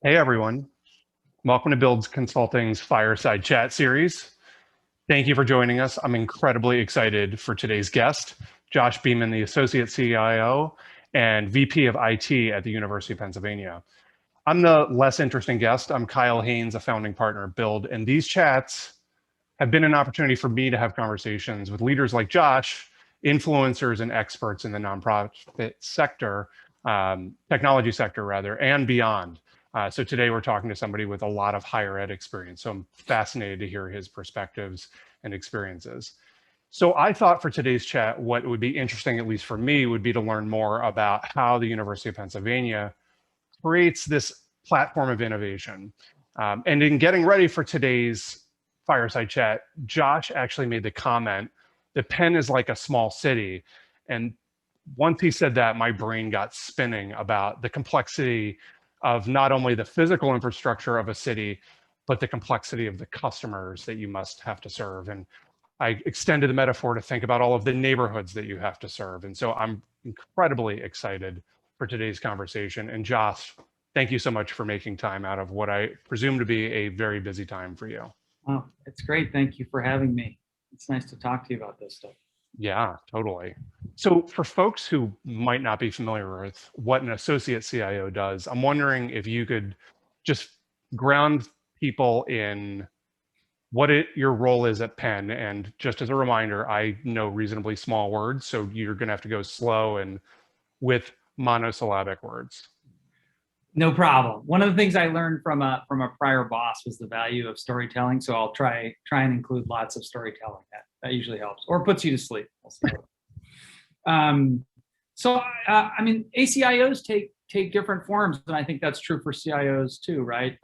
Hey everyone, welcome to Builds Consulting's Fireside Chat series. Thank you for joining us. I'm incredibly excited for today's guest, Josh Beeman, the Associate CIO and VP of IT at the University of Pennsylvania. I'm the less interesting guest. I'm Kyle Haines, a founding partner at Build, and these chats have been an opportunity for me to have conversations with leaders like Josh, influencers and experts in the nonprofit sector, technology sector rather, and beyond. So today we're talking to somebody with a lot of higher ed experience. So I'm fascinated to hear his perspectives and experiences. So I thought for today's chat, what would be interesting, at least for me, would be to learn more about how the University of Pennsylvania creates this platform of innovation. And in getting ready for today's fireside chat, Josh actually made the comment that Penn is like a small city. And once he said that, my brain got spinning about the complexity of not only the physical infrastructure of a city, but the complexity of the customers that you must have to serve. And I extended the metaphor to think about all of the neighborhoods that you have to serve. And so I'm incredibly excited for today's conversation. And Josh, thank you so much for making time out of what I presume to be a very busy time for you. Oh, it's great. Thank you for having me. It's nice to talk to you about this stuff. Yeah, totally. So for folks who might not be familiar with what an associate CIO does, I'm wondering if you could just ground people in what your role is at Penn. And just as a reminder, I know reasonably small words, so you're going to have to go slow and with monosyllabic words. No problem. One of the things I learned from a prior boss was the value of storytelling. So I'll try and include lots of storytelling. That usually helps, or puts you to sleep. I mean, ACIOs take different forms, and I think that's true for CIOs too, right?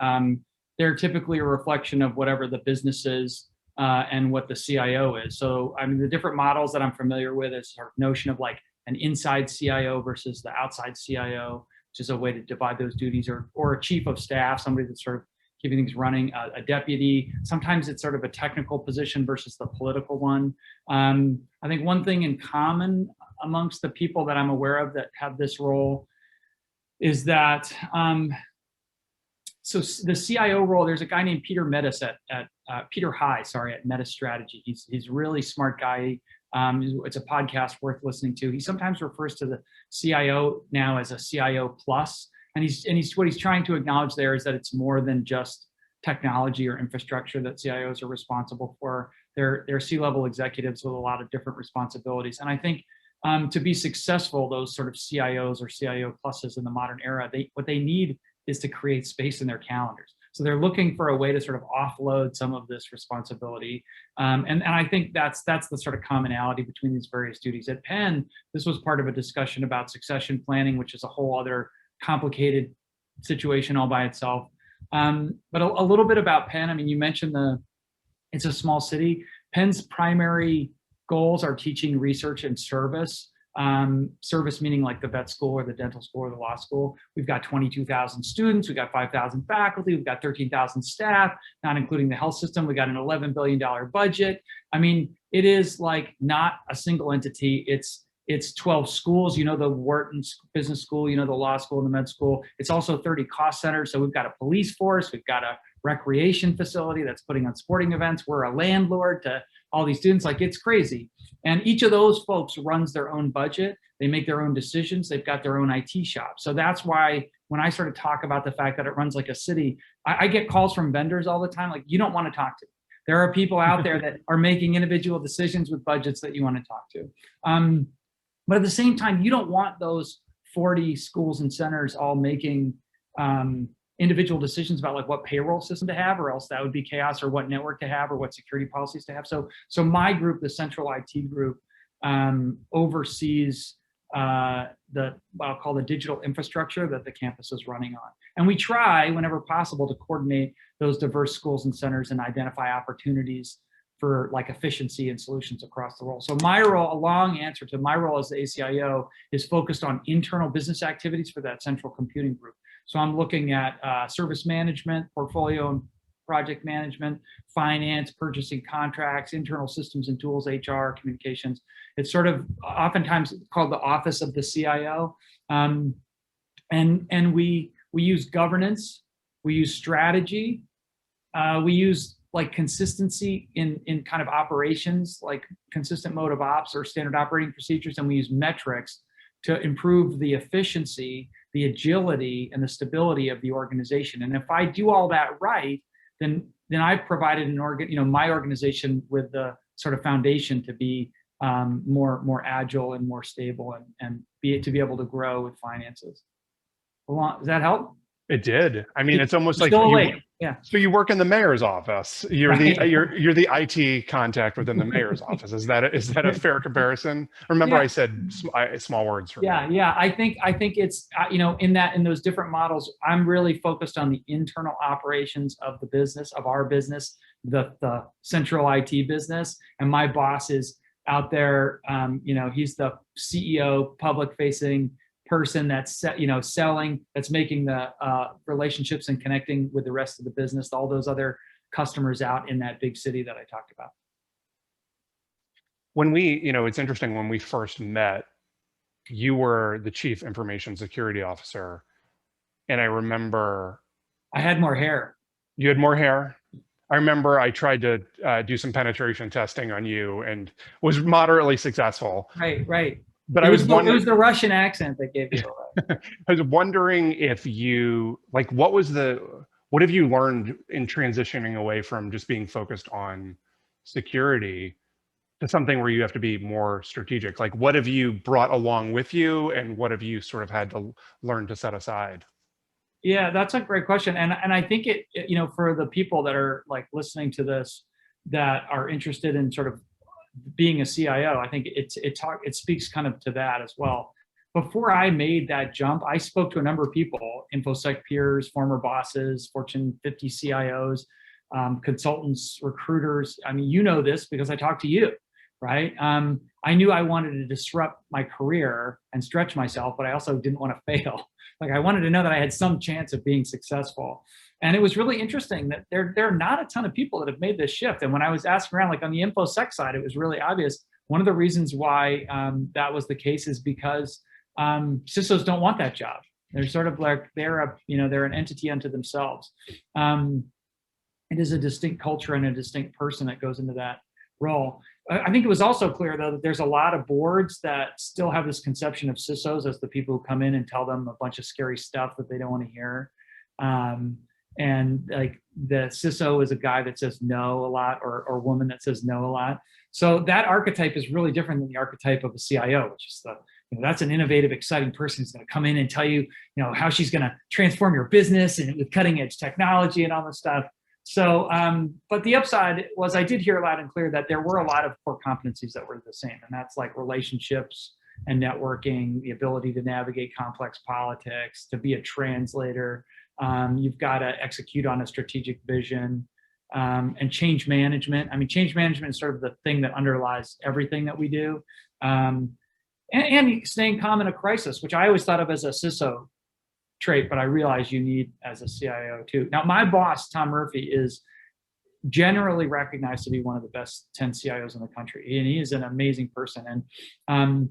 They're typically a reflection of whatever the business is and what the CIO is. So I mean, the different models that I'm familiar with is sort of notion of like an inside CIO versus the outside CIO, which is a way to divide those duties, or a chief of staff, somebody that's sort of keeping things running, a deputy. Sometimes it's sort of a technical position versus the political one. I think one thing in common amongst the people that I'm aware of that have this role is that, so the CIO role, there's a guy named Peter Metis Peter High, at Meta Strategy. He's a really smart guy. It's a podcast worth listening to. He sometimes refers to the CIO now as a CIO plus, and what he's trying to acknowledge there is that it's more than just technology or infrastructure that CIOs are responsible for. They're C-level executives with a lot of different responsibilities, and I think to be successful, those sort of CIOs or CIO pluses in the modern era, what they need is to create space in their calendars. So they're looking for a way to sort of offload some of this responsibility. And I think that's the sort of commonality between these various duties. At Penn, this was part of a discussion about succession planning, which is a whole other complicated situation all by itself. But a little bit about Penn. I mean, you mentioned it's a small city. Penn's primary goals are teaching, research, and service. Service meaning like the vet school or the dental school or the law school. We've got 22,000 students, we've got 5,000 faculty, we've got 13,000 staff, not including the health system. We got an $11 billion budget. I mean, it is like not a single entity. It's 12 schools, the Wharton Business School, the law school and the med school. It's also 30 cost centers. So we've got a police force, we've got a recreation facility that's putting on sporting events. We're a landlord to all these students. Like, it's crazy. And each of those folks runs their own budget. They make their own decisions. They've got their own IT shop. So that's why when I sort of talk about the fact that it runs like a city, I get calls from vendors all the time. Like, you don't want to talk to me. There are people out there that are making individual decisions with budgets that you want to talk to. But at the same time, you don't want those 40 schools and centers all making individual decisions about like what payroll system to have, or else that would be chaos, or what network to have, or what security policies to have. So my group, the central IT group, oversees what I'll call the digital infrastructure that the campus is running on. And we try, whenever possible, to coordinate those diverse schools and centers and identify opportunities for like efficiency and solutions across the role. So my role, a long answer to my role as the ACIO, is focused on internal business activities for that central computing group. So I'm looking at service management, portfolio and project management, finance, purchasing, contracts, internal systems and tools, HR, communications. It's sort of oftentimes called the office of the CIO. And we use governance We use strategy. We use like consistency in kind of operations, like consistent mode of ops or standard operating procedures. And we use metrics to improve the efficiency, the agility, and the stability of the organization. And if I do all that right, then I've provided my organization with the sort of foundation to be more agile and more stable and to be able to grow with finances. Does that help? It did. I mean, it's almost like yeah. So you work in the mayor's office. You're right. you're the IT contact within the mayor's office. Is that a fair comparison? Remember, I said small words for me. Yeah. I think it's in those different models, I'm really focused on the internal operations of the business, of our business, the central IT business, and my boss is out there. He's the CEO, public facing person that's selling, that's making the relationships and connecting with the rest of the business, all those other customers out in that big city that I talked about. When it's interesting, when we first met, you were the chief information security officer, and I remember I had more hair. You had more hair. I remember I tried to do some penetration testing on you and was moderately successful. Right. But it was the Russian accent that gave you away. I was wondering if you, like, what have you learned in transitioning away from just being focused on security to something where you have to be more strategic? Like, what have you brought along with you, and what have you sort of had to learn to set aside? Yeah, that's a great question. And I think it, for the people that are like listening to this, that are interested in sort of being a CIO, I think it speaks kind of to that as well. Before I made that jump, I spoke to a number of people, InfoSec peers, former bosses, Fortune 50 CIOs, consultants, recruiters. I mean, you know this because I talked to you, right? I knew I wanted to disrupt my career and stretch myself, but I also didn't want to fail. Like, I wanted to know that I had some chance of being successful. And it was really interesting that there are not a ton of people that have made this shift. And when I was asking around, like on the InfoSec side, it was really obvious. One of the reasons why that was the case is because CISOs don't want that job. They're sort of like, they're an entity unto themselves. It is a distinct culture and a distinct person that goes into that role. I think it was also clear, though, that there's a lot of boards that still have this conception of CISOs as the people who come in and tell them a bunch of scary stuff that they don't want to hear. And like the CISO is a guy that says no a lot, or woman that says no a lot. So that archetype is really different than the archetype of a CIO, which is that's an innovative, exciting person who's going to come in and tell you, how she's going to transform your business and with cutting edge technology and all this stuff. So, but the upside was I did hear loud and clear that there were a lot of core competencies that were the same. And that's like relationships and networking, the ability to navigate complex politics, to be a translator. You've got to execute on a strategic vision, and change management. I mean, change management is sort of the thing that underlies everything that we do. And staying calm in a crisis, which I always thought of as a CISO trait, but I realize you need as a CIO too. Now, my boss, Tom Murphy, is generally recognized to be one of the best 10 CIOs in the country. And he is an amazing person. And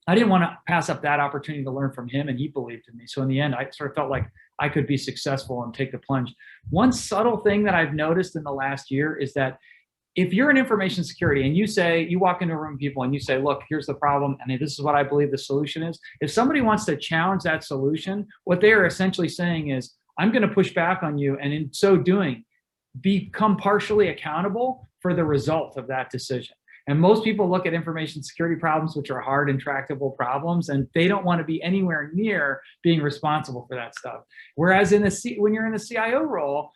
I didn't want to pass up that opportunity to learn from him, and he believed in me. So in the end, I sort of felt like I could be successful and take the plunge. One subtle thing that I've noticed in the last year is that if you're in information security and you walk into a room of people and you say, look, here's the problem, and this is what I believe the solution is. If somebody wants to challenge that solution, what they are essentially saying is, I'm going to push back on you, and in so doing, become partially accountable for the result of that decision. And most people look at information security problems, which are hard, intractable problems, and they don't want to be anywhere near being responsible for that stuff. Whereas when you're in the CIO role,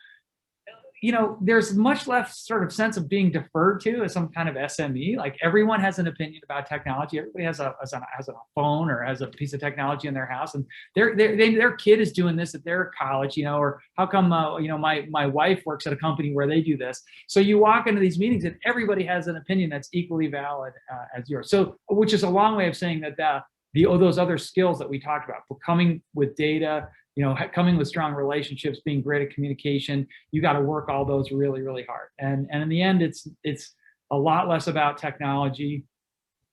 there's much less sort of sense of being deferred to as some kind of SME. Like, everyone has an opinion about technology. Everybody has a phone or has a piece of technology in their house, and their kid is doing this at their college, or how come, my wife works at a company where they do this. So you walk into these meetings and everybody has an opinion that's equally valid as yours. So, which is a long way of saying that those other skills that we talked about, coming with data, coming with strong relationships, being great at communication, you got to work all those really, really hard. And in the end, it's a lot less about technology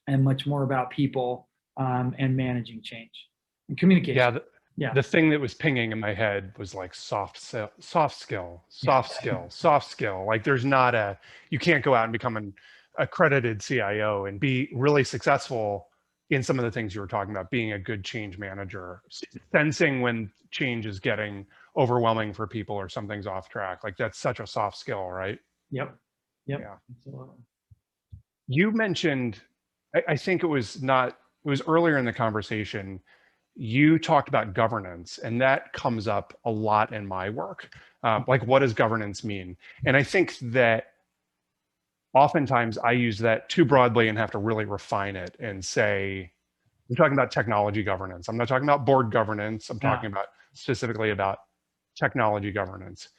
and much more about people, and managing change and communication. Yeah. the thing that was pinging in my head was like soft skill. Like there's not a, you can't go out and become an accredited CIO and be really successful in some of the things you were talking about, being a good change manager, sensing when change is getting overwhelming for people or something's off track. Like that's such a soft skill, right? Yep. Yep. Yeah. Absolutely. You mentioned, I think it was not, it was earlier in the conversation, you talked about governance, and that comes up a lot in my work. Like, what does governance mean? And I think that oftentimes I use that too broadly and have to really refine it and say, I'm talking about technology governance. I'm not talking about board governance. I'm talking about specifically about technology governance.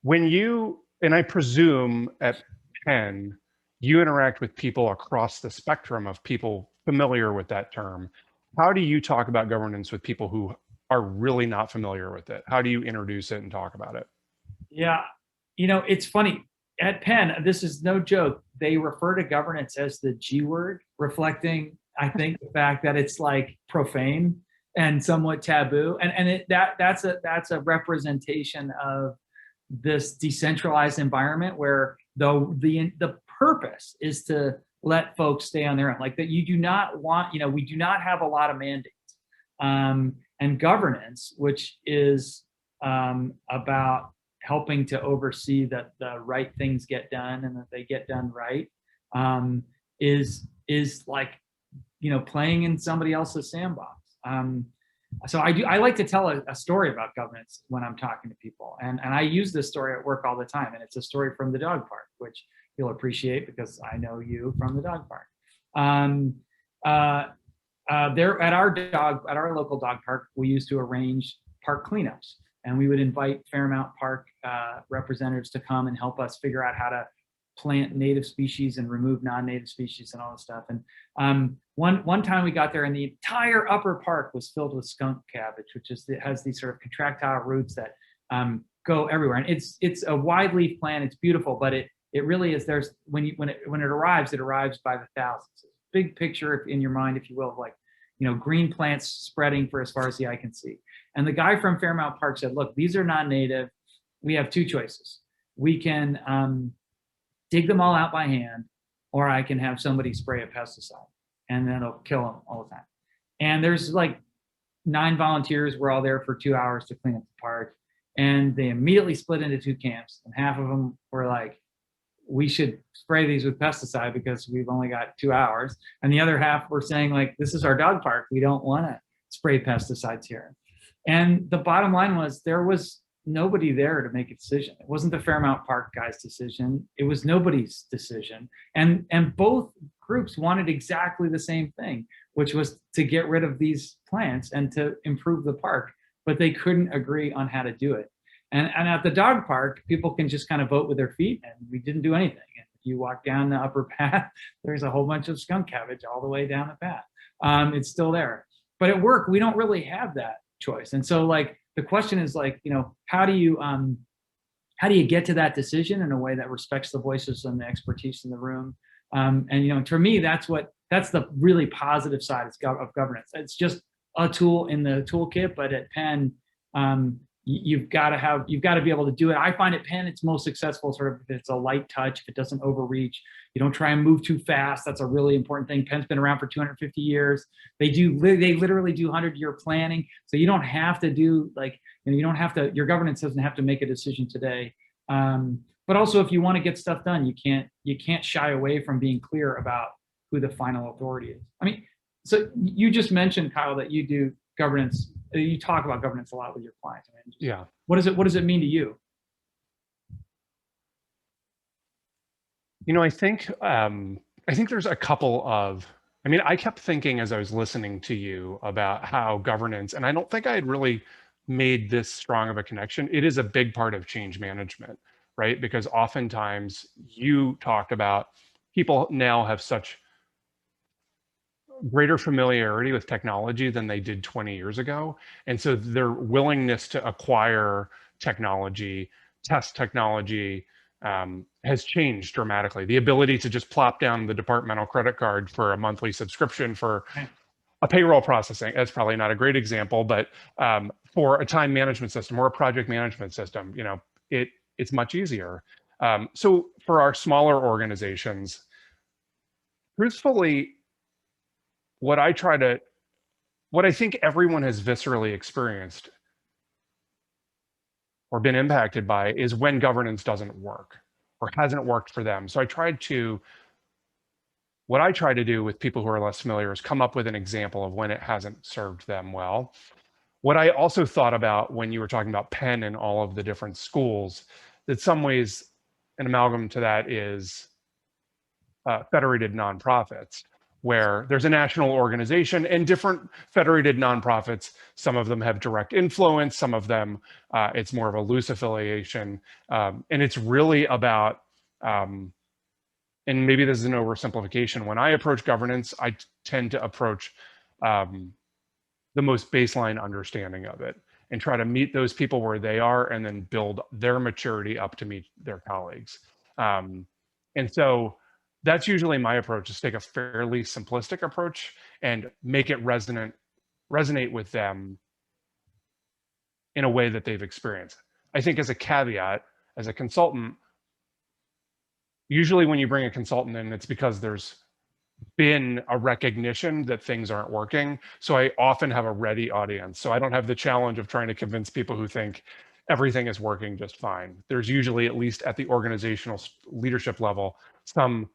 When you, and I presume at Penn, you interact with people across the spectrum of people familiar with that term. How do you talk about governance with people who are really not familiar with it? How do you introduce it and talk about it? Yeah. It's funny. At Penn, this is no joke. They refer to governance as the G word, reflecting, I think, the fact that it's like profane and somewhat taboo. And that's a representation of this decentralized environment where the purpose is to let folks stay on their own. Like that, you do not want. We do not have a lot of mandates, and governance, which is about helping to oversee that the right things get done and that they get done right, is like playing in somebody else's sandbox. So I like to tell a story about governance when I'm talking to people, and I use this story at work all the time, and it's a story from the dog park, which you'll appreciate because I know you from the dog park. There at our local dog park, we used to arrange park cleanups, and we would invite Fairmount Park representatives to come and help us figure out how to plant native species and remove non-native species and all this stuff. And one time we got there, and the entire upper park was filled with skunk cabbage, which has these sort of contractile roots that go everywhere. And it's a wide leaf plant. It's beautiful, but it really is. There's when it arrives by the thousands. Big picture in your mind, if you will, of like green plants spreading for as far as the eye can see. And the guy from Fairmount Park said, "Look, these are non-native. We have two choices. We can dig them all out by hand, or I can have somebody spray a pesticide, and then it'll kill them all the time." And there's like 9 volunteers. We're all there for 2 hours to clean up the park, and they immediately split into 2 camps. And half of them were like, "We should spray these with pesticide because we've only got 2 hours." And the other half were saying like, "This is our dog park. We don't want to spray pesticides here." And the bottom line was there was nobody there to make a decision. It wasn't the Fairmount Park guy's decision. It was nobody's decision. And both groups wanted exactly the same thing, which was to get rid of these plants and to improve the park, but they couldn't agree on how to do it. And at the dog park, people can just kind of vote with their feet, and we didn't do anything. And if you walk down the upper path, there's a whole bunch of skunk cabbage all the way down the path. It's still there. But at work, we don't really have that choice. And so like the question is like, how do you get to that decision in a way that respects the voices and the expertise in the room? And for me, that's the really positive side of governance. It's just a tool in the toolkit, but at Penn, you've got to be able to do it. I find at Penn it's most successful sort of if it's a light touch, if it doesn't overreach. You don't try and move too fast. That's a really important thing. Penn's been around for 250 years. They literally do 100-year planning. So you don't have to do like, you don't have to, your governance doesn't have to make a decision today. But also if you want to get stuff done, you can't shy away from being clear about who the final authority is. I mean, so you just mentioned, Kyle, that you do governance. You talk about governance a lot with your clients. I mean, Yeah. What does it mean to you? I think there's a couple of, I kept thinking as I was listening to you about how governance, and I don't think I had really made this strong of a connection. It is a big part of change management, right? Because oftentimes you talked about people now have such greater familiarity with technology than they did 20 years ago. And so their willingness to acquire technology, test technology, has changed dramatically. The ability to just plop down the departmental credit card for a monthly subscription for a payroll processing, that's probably not a great example, but for a time management system or a project management system, it's much easier. So for our smaller organizations, truthfully, what I think everyone has viscerally experienced or been impacted by is when governance doesn't work or hasn't worked for them. So what I try to do with people who are less familiar is come up with an example of when it hasn't served them well. What I also thought about when you were talking about Penn and all of the different schools, that some ways an amalgam to that is federated nonprofits, where there's a national organization and different federated nonprofits. Some of them have direct influence, some of them it's more of a loose affiliation. And it's really about, and maybe this is an oversimplification, when I approach governance, I tend to approach the most baseline understanding of it and try to meet those people where they are and then build their maturity up to meet their colleagues. And so that's usually my approach, is take a fairly simplistic approach and make it resonate with them in a way that they've experienced. I think as a caveat, as a consultant, usually when you bring a consultant in, it's because there's been a recognition that things aren't working. So I often have a ready audience. So I don't have the challenge of trying to convince people who think everything is working just fine. There's usually, at least at the organizational leadership level, some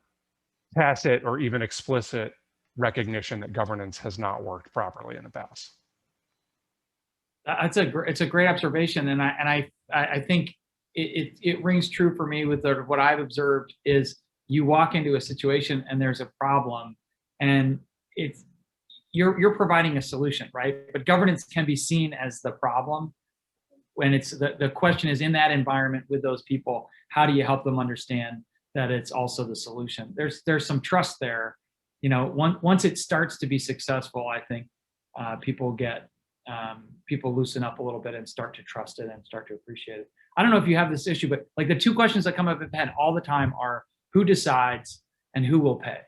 tacit or even explicit recognition that governance has not worked properly in the past. It's a great observation, and I think it rings true for me with what I've observed is you walk into a situation and there's a problem, and you're providing a solution, right? But governance can be seen as the problem. When it's the question is, in that environment with those people, how do you help them understand that it's also the solution? There's some trust there. Once it starts to be successful, I think people loosen up a little bit and start to trust it and start to appreciate it. I don't know if you have this issue, but like the two questions that come up in Penn all the time are who decides and who will pay.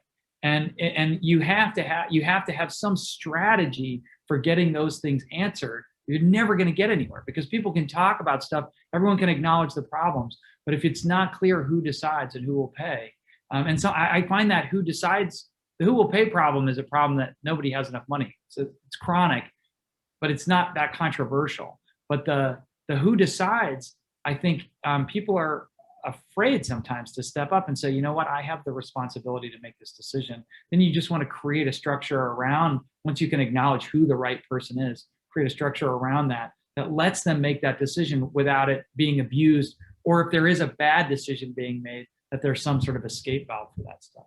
And you have to have some strategy for getting those things answered. You're never going to get anywhere because people can talk about stuff. Everyone can acknowledge the problems, but if it's not clear who decides and who will pay, and so I find that who decides, the who will pay problem is a problem that nobody has enough money. So it's chronic, but it's not that controversial. But the who decides, I think people are afraid sometimes to step up and say, you know what, I have the responsibility to make this decision. Then you just want to create a structure around, once you can acknowledge who the right person is, create a structure around that lets them make that decision without it being abused, or if there is a bad decision being made, that there's some sort of escape valve for that stuff.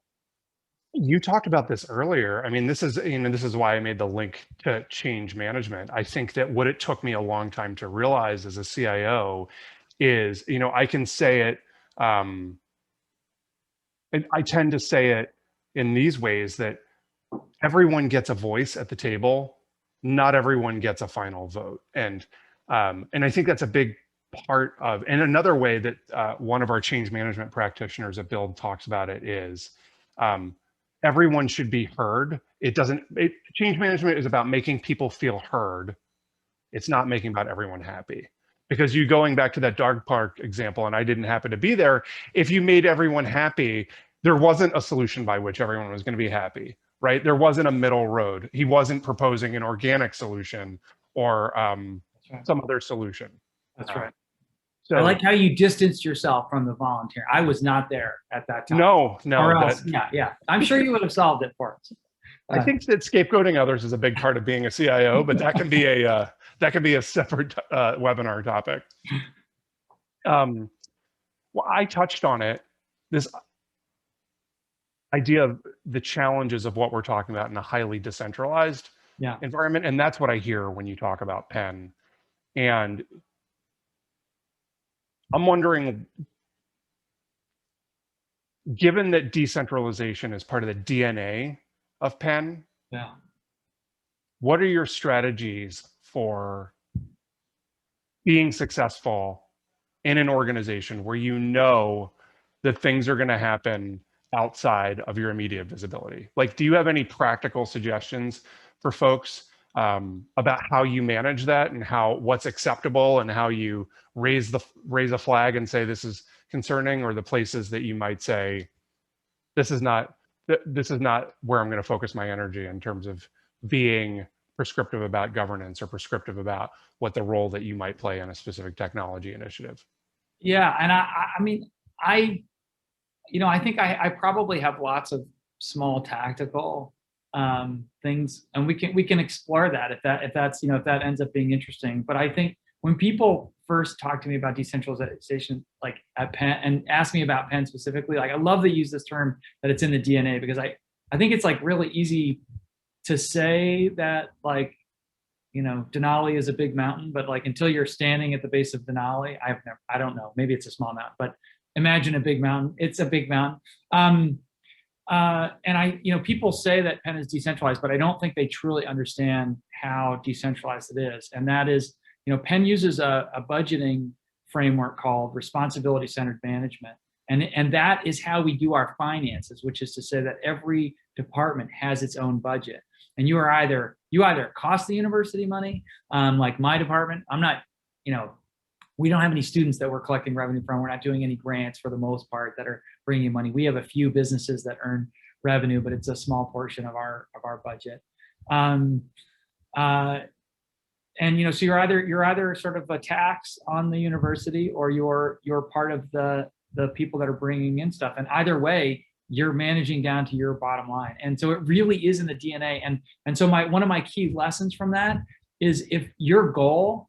You talked about this earlier. I mean, this is why I made the link to change management. I think that what it took me a long time to realize as a CIO is, I can say it, and I tend to say it in these ways, that everyone gets a voice at the table. Not everyone gets a final vote. And I think that's a big part of, and another way that one of our change management practitioners at Build talks about it is, everyone should be heard. Change management is about making people feel heard. It's not making about everyone happy. Because you going back to that dog park example, and I didn't happen to be there, if you made everyone happy, there wasn't a solution by which everyone was going to be happy, right? There wasn't a middle road. He wasn't proposing an organic solution or some other solution. That's right. So, I like how you distanced yourself from the volunteer. I was not there at that time. No. Or else, yeah. I'm sure you would have solved it for us. I think that scapegoating others is a big part of being a CIO, but that can be a separate webinar topic. Well, I touched on it. This idea of the challenges of what we're talking about in a highly decentralized environment, and that's what I hear when you talk about Penn. And I'm wondering, given that decentralization is part of the DNA of Penn, what are your strategies for being successful in an organization where you know that things are going to happen outside of your immediate visibility? Like, do you have any practical suggestions for folks about how you manage that and what's acceptable and how you raise a flag and say this is concerning, or the places that you might say this is not where I'm going to focus my energy in terms of being prescriptive about governance or prescriptive about what the role that you might play in a specific technology initiative. Yeah, and I mean, I think I probably have lots of small tactical things, and we can explore that if that ends up being interesting. But I think when people first talk to me about decentralization, like at Penn, and ask me about Penn specifically, like I love to use this term that it's in the DNA, because I think it's like really easy to say that, like, Denali is a big mountain, but like until you're standing at the base of Denali, I don't know, maybe it's a small mountain, but imagine a big mountain. It's a big mountain. And people say that Penn is decentralized, but I don't think they truly understand how decentralized it is. And that is, Penn uses a budgeting framework called responsibility-centered management. And that is how we do our finances, which is to say that every department has its own budget. And you either cost the university money, like my department. I'm not, we don't have any students that we're collecting revenue from. We're not doing any grants for the most part that are bringing money. We have a few businesses that earn revenue, but it's a small portion of our budget. And so you're either sort of a tax on the university, or you're part of the people that are bringing in stuff. And either way, you're managing down to your bottom line. And so it really is in the DNA. And so one of my key lessons from that is, if your goal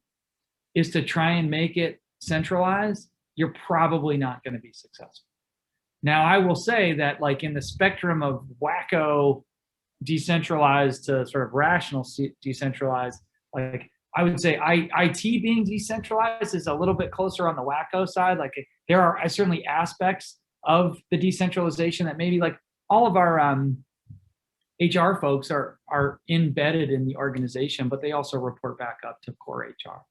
is to try and make it centralized, you're probably not going to be successful. Now, I will say that, like, in the spectrum of wacko decentralized to sort of rational decentralized, like, I would say IT being decentralized is a little bit closer on the wacko side. Like, there are certainly aspects of the decentralization that maybe, like, all of our HR folks are embedded in the organization, but they also report back up to core HR.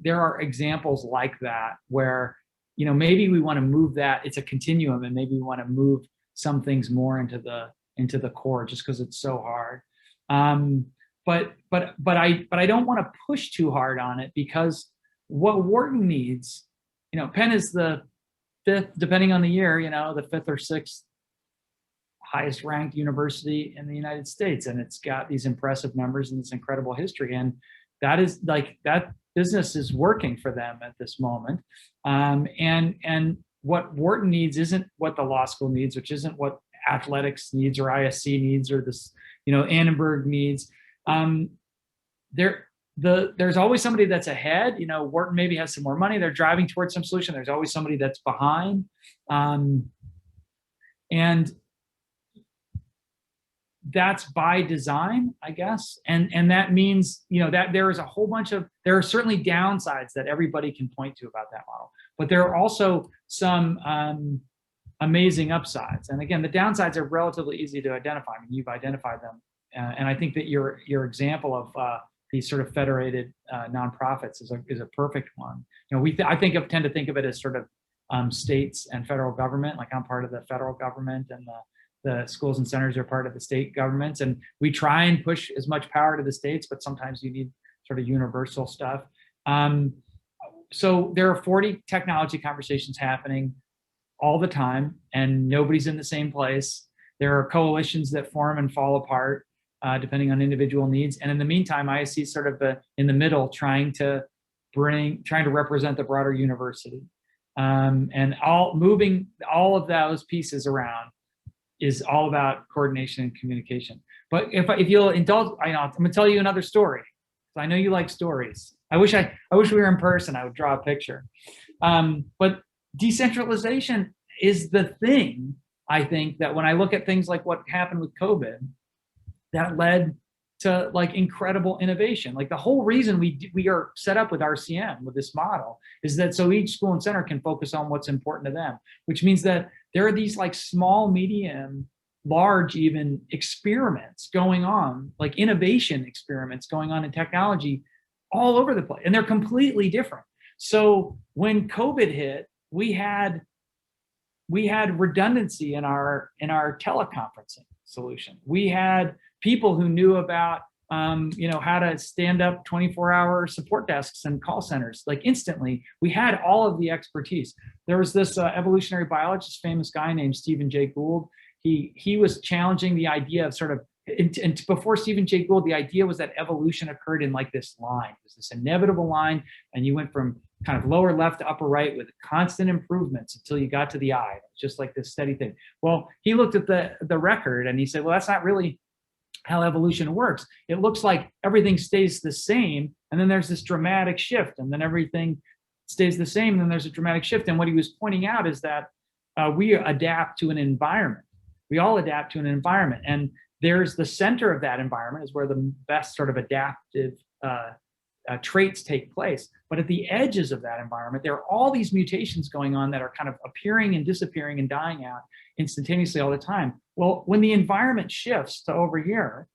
There are examples like that where, maybe we want to move that. It's a continuum, and maybe we want to move some things more into the core just because it's so hard. But I don't want to push too hard on it, because what Wharton needs, Penn is the fifth, depending on the year, the fifth or sixth highest ranked university in the United States. And it's got these impressive numbers and this incredible history. And that is, like, that business is working for them at this moment. And what Wharton needs isn't what the law school needs, which isn't what athletics needs or ISC needs or this, Annenberg needs. There's always somebody that's ahead. Wharton maybe has some more money. They're driving towards some solution. There's always somebody that's behind. And that's by design, I guess. And that means, that there is a whole bunch of, there are certainly downsides that everybody can point to about that model, but there are also some amazing upsides. And again, the downsides are relatively easy to identify. I mean, you've identified them. And I think that your example of these sort of federated nonprofits is a perfect one. I tend to think of it as sort of states and federal government. Like, I'm part of the federal government, and the schools and centers are part of the state governments, and we try and push as much power to the states, but sometimes you need sort of universal stuff. So there are 40 technology conversations happening all the time, and nobody's in the same place. There are coalitions that form and fall apart depending on individual needs. And in the meantime, ISC is sort of in the middle, trying to represent the broader university. And moving all of those pieces around is all about coordination and communication. But if you'll indulge, I'm gonna tell you another story. I know you like stories. I wish we were in person. I would draw a picture. But decentralization is the thing, I think, that when I look at things like what happened with COVID, that led to, like, incredible innovation. Like, the whole reason we are set up with RCM, with this model, is that so each school and center can focus on what's important to them, which means that there are these, like, small, medium, large, even experiments going on, like innovation experiments going on in technology all over the place, and they're completely different. So when COVID hit, we had redundancy in our teleconferencing. solution. We had people who knew about how to stand up 24-hour support desks and call centers, like instantly. We had all of the expertise. There was this evolutionary biologist, famous guy named Stephen Jay Gould. He was challenging the idea of sort of, and before Stephen Jay Gould, the idea was that evolution occurred in like this line. It was this inevitable line, and you went from kind of lower left to upper right with constant improvements until you got to the eye, just like this steady thing. Well, he looked at the record and he said, well, that's not really how evolution works. It looks like everything stays the same, and then there's this dramatic shift, and then everything stays the same, and then there's a dramatic shift. And what he was pointing out is that we adapt to an environment. We all adapt to an environment, and there's the center of that environment is where the best sort of adaptive traits take place. But at the edges of that environment, there are all these mutations going on that are kind of appearing and disappearing and dying out instantaneously all the time. Well, when the environment shifts to over here,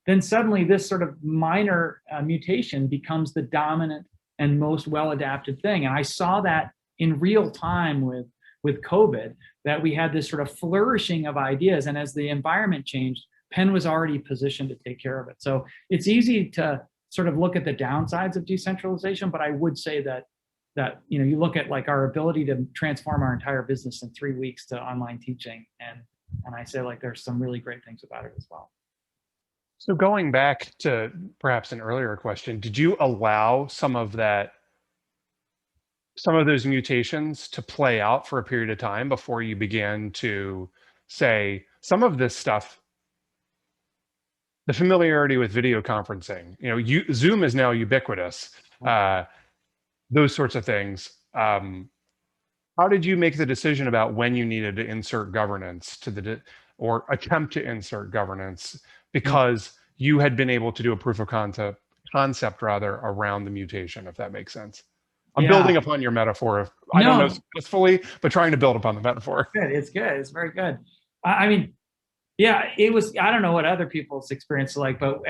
then suddenly this sort of minor mutation becomes the dominant and most well-adapted thing. And I saw that in real time with COVID, that we had this sort of flourishing of ideas. And as the environment changed, Penn was already positioned to take care of it. So it's easy to sort of look at the downsides of decentralization, but I would say that you look at like our ability to transform our entire business in 3 weeks to online teaching, and I say like there's some really great things about it as well. So going back to perhaps an earlier question, did you allow some of those mutations to play out for a period of time before you began to say some of this stuff? The familiarity with video conferencing, Zoom is now ubiquitous, those sorts of things. How did you make the decision about when you needed to insert governance or attempt to insert governance, because you had been able to do a proof of concept around the mutation, if that makes sense? I'm building upon your metaphor. I don't know successfully, but trying to build upon the metaphor. It's good. It's very good. I mean, yeah, it was, I don't know what other people's experience was like, but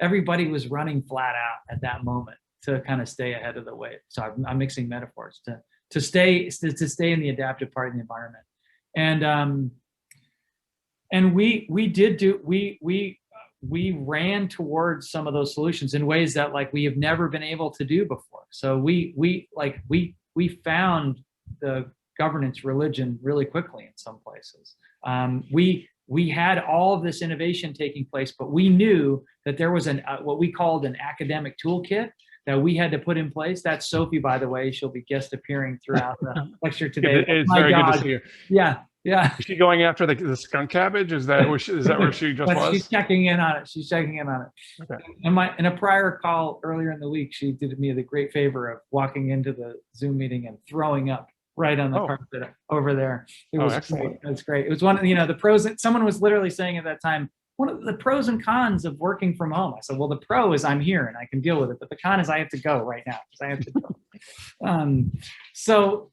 everybody was running flat out at that moment to kind of stay ahead of the wave. So I'm mixing metaphors to stay in the adaptive part of the environment. And we ran towards some of those solutions in ways that like we have never been able to do before. So we found the governance religion really quickly in some places. We had all of this innovation taking place, but we knew that there was what we called an academic toolkit that we had to put in place. That's Sophie, by the way. She'll be guest appearing throughout the lecture today. It's very good to see you. Yeah. Is she going after the skunk cabbage? Is that where she just was? She's checking in on it. Okay. In a prior call earlier in the week, she did me the great favor of walking into the Zoom meeting and throwing up right on the carpet over there. It was great. It was great. It was one of the pros. Someone was literally saying at that time, one of the pros and cons of working from home. I said, well, the pro is I'm here and I can deal with it, but the con is I have to go right now because I have to go. So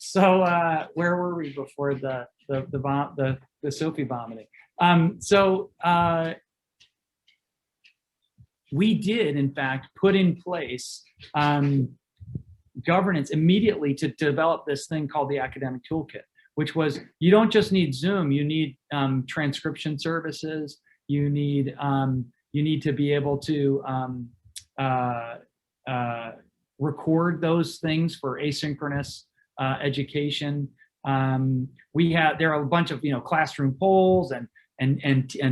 where were we before the Sophie vomiting? We did in fact put in place governance immediately to develop this thing called the academic toolkit, which was you don't just need Zoom, you need transcription services. You need to be able to record those things for asynchronous education. There are a bunch of classroom polls and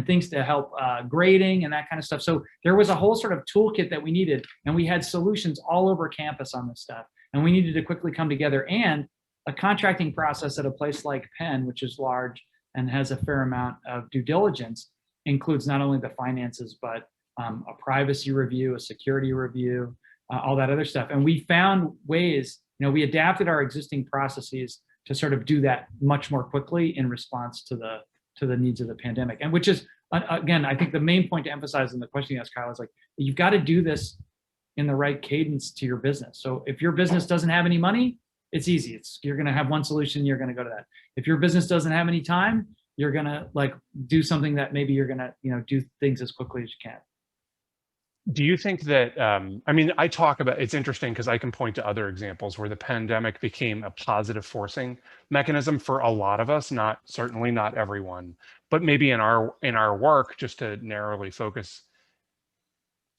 things to help grading and that kind of stuff. So there was a whole sort of toolkit that we needed, and we had solutions all over campus on this stuff. And we needed to quickly come together, and a contracting process at a place like Penn, which is large and has a fair amount of due diligence, includes not only the finances, but a privacy review, a security review, all that other stuff. And we found ways, we adapted our existing processes to sort of do that much more quickly in response to the needs of the pandemic. And which is, again, I think the main point to emphasize in the question you asked, Kyle, is like, you've got to do this in the right cadence to your business. So if your business doesn't have any money, it's easy. You're going to have one solution, you're going to go to that. If your business doesn't have any time, you're going to do something that maybe you're going to, do things as quickly as you can. Do you think that, I talk about, it's interesting because I can point to other examples where the pandemic became a positive forcing mechanism for a lot of us, certainly not everyone, But maybe in our work, just to narrowly focus,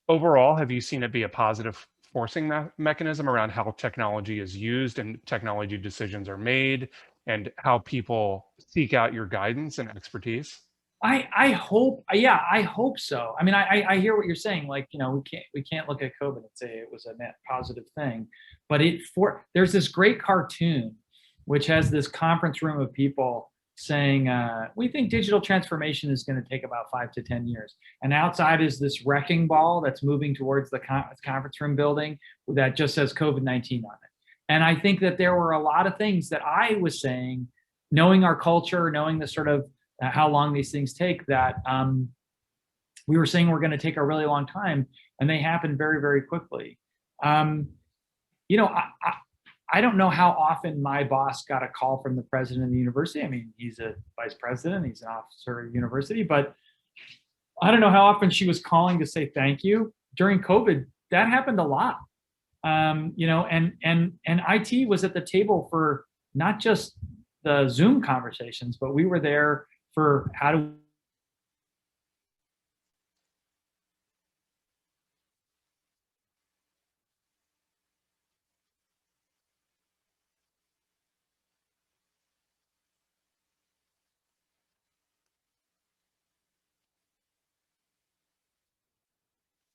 overall, have you seen it be a positive forcing mechanism around how technology is used and technology decisions are made, and how people seek out your guidance and expertise? I hope, yeah, I hope so. I mean, I hear what you're saying. Like, we can't look at COVID and say it was a net positive thing, but there's this great cartoon, which has this conference room of people saying, we think digital transformation is going to take about 5 to 10 years. And outside is this wrecking ball that's moving towards the conference room building that just says COVID-19 on it. And I think that there were a lot of things that I was saying, knowing our culture, knowing the sort of how long these things take, that we were saying we're going to take a really long time, and they happen very, very quickly. I don't know how often my boss got a call from the president of the university. I mean, he's a vice president, he's an officer of the university, but I don't know how often she was calling to say thank you. During COVID, that happened a lot. And IT was at the table for not just the Zoom conversations, but we were there for how to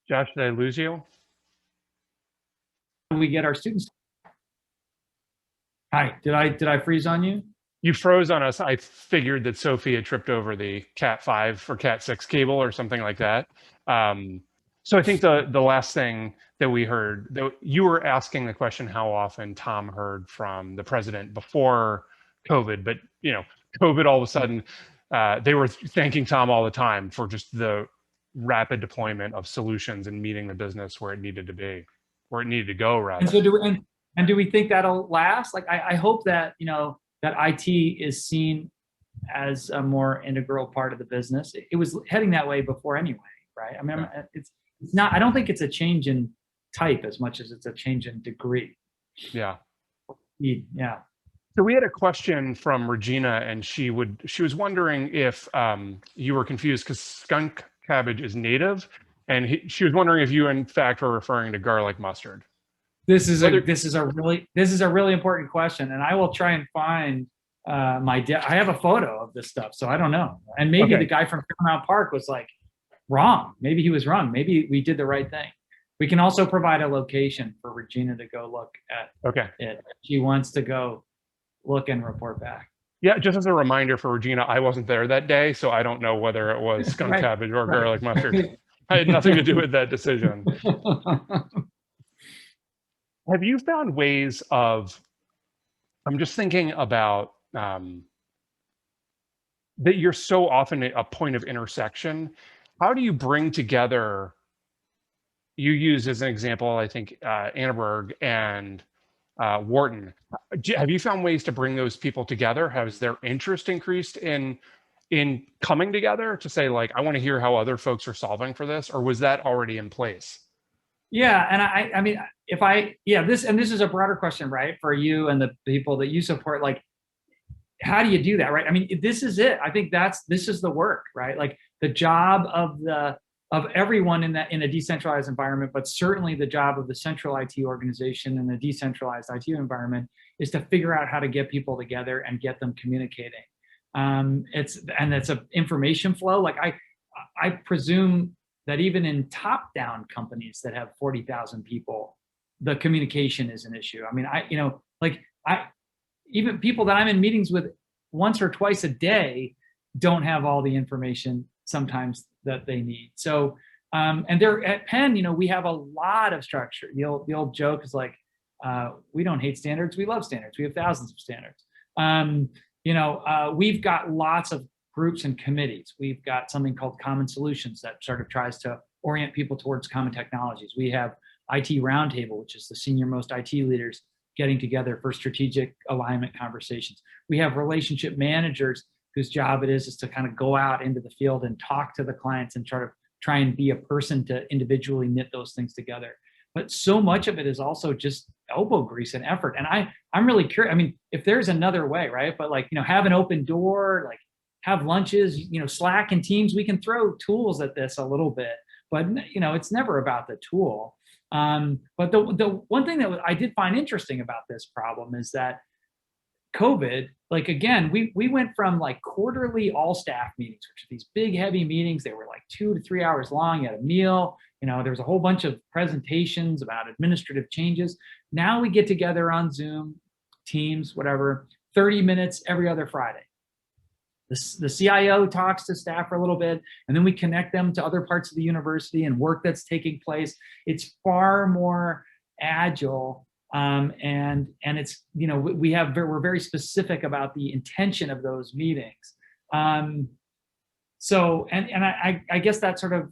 Josh, did I lose you? we get our students. Hi, did I freeze on you? You froze on us. I figured that Sophie had tripped over the Cat 5 or Cat 6 cable or something like that. So I think the last thing that we heard, that you were asking the question how often Tom heard from the president before COVID, but COVID all of a sudden, they were thanking Tom all the time for just the rapid deployment of solutions and meeting the business where it needed to be, where it needed to go, rather. And so do we think that'll last? Like, I hope that that IT is seen as a more integral part of the business. It was heading that way before anyway, right? I mean, it's not. I don't think it's a change in type as much as it's a change in degree. Yeah. Yeah. So we had a question from Regina, and she was wondering if you were confused because skunk cabbage is native, and she was wondering if you in fact were referring to garlic mustard. This is a really important question, and I will try and find I have a photo of this stuff, so I don't know. And maybe the guy from Paramount Park was like wrong. Maybe he was wrong. Maybe we did the right thing. We can also provide a location for Regina to go look at it. She wants to go look and report back. Yeah, just as a reminder for Regina, I wasn't there that day, so I don't know whether it was skunk cabbage or garlic mustard. I had nothing to do with that decision. Have you found ways of, I'm just thinking about that you're so often a point of intersection. How do you bring together, you use as an example, I think, Annenberg and Wharton. Have you found ways to bring those people together? Has their interest increased in coming together to say, like, I want to hear how other folks are solving for this, or was that already in place? Yeah, and I mean, this is a broader question, right, for you and the people that you support. Like, how do you do that, right? I mean, this is it. I think this is the work, right? Like, the job of everyone in a decentralized environment, but certainly the job of the central IT organization in a decentralized IT environment is to figure out how to get people together and get them communicating. It's an information flow. Like, I presume that even in top-down companies that have 40,000 people, the communication is an issue. I mean, even people that I'm in meetings with once or twice a day don't have all the information sometimes that they need. So, and there at Penn, we have a lot of structure. The old joke is like, we don't hate standards, we love standards. We have thousands of standards. We've got lots of groups and committees. We've got something called Common Solutions that sort of tries to orient people towards common technologies. We have IT Roundtable, which is the senior most IT leaders getting together for strategic alignment conversations. We have relationship managers whose job it is to kind of go out into the field and talk to the clients and try and be a person to individually knit those things together. But so much of it is also just elbow grease and effort. And I'm really curious. I mean, if there's another way, right? But like, have an open door, like, have lunches, Slack and Teams, we can throw tools at this a little bit, but it's never about the tool. But the one thing that I did find interesting about this problem is that COVID, like, again, we went from like quarterly all staff meetings, which are these big, heavy meetings. They were like 2 to 3 hours long. You had a meal, there was a whole bunch of presentations about administrative changes. Now we get together on Zoom, Teams, whatever, 30 minutes every other Friday. The CIO talks to staff for a little bit, and then we connect them to other parts of the university and work that's taking place. It's far more agile, and it's, we're very specific about the intention of those meetings. So I guess that sort of